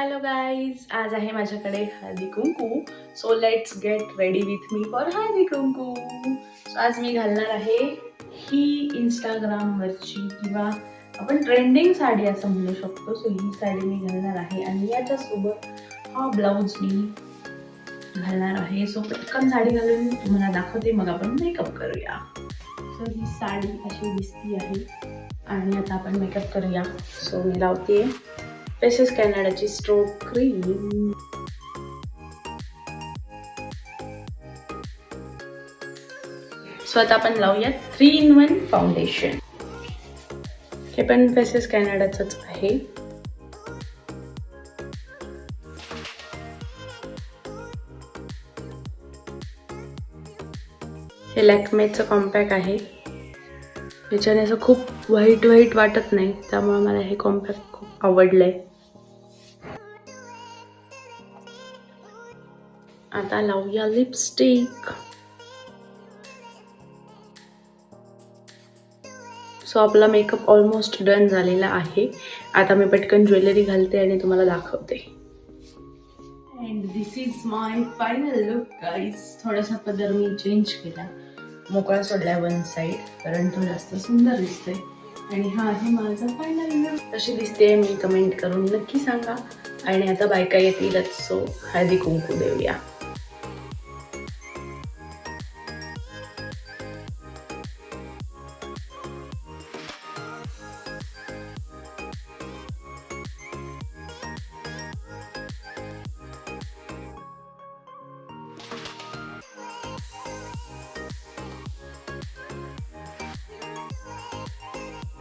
Hello guys, आज आहे माझ्याकडे Haldi Kunku. So let's get ready with me for Haldi Kunku. So आज मी घालणार आहे ही इंस्टाग्रामवरची किंवा आपण ट्रेंडिंग साडी असं म्हणू शकतो. सो ही साडी मी घालणार आहे आणि याच्यासोबत हा ब्लाऊज मी घालणार आहे. सो पटकन साडी घालून तुम्हाला दाखवते, मग आपण मेकअप करूया. सो ही साडी अशी दिसती आहे आणि आता आपण मेकअप करूया. सो मी लावते फेसेस कॅनडाची स्ट्रोक क्रीम. सो आता आपण लावूया 3-in-1 फाउंडेशन. हे पण फेसेस कॅनडाचंच आहे. हे लॅक्मेचं कॉम्पॅक्ट आहे. याच्याने असं खूप व्हाईट वाटत नाही, त्यामुळे मला हे कॉम्पॅक्ट खूप आवडलंय. आता लावूया लिपस्टिक. सो आपला मेकअप ऑलमोस्ट डन झालेला आहे. आता मी पटकन ज्वेलरी घालते आणि तुम्हाला दाखवते. And this is my final look guys. थोडासा पदर मी चेंज केला, मोकळा सोडलाय वन साईड, कारण तो जास्त सुंदर दिसतोय. आणि हा आहे माझा फायनल लुक. कशी दिसते मी कमेंट करून नक्की सांगा. आणि आता बायका येतीलच, सो हळदी कुंकू देऊया.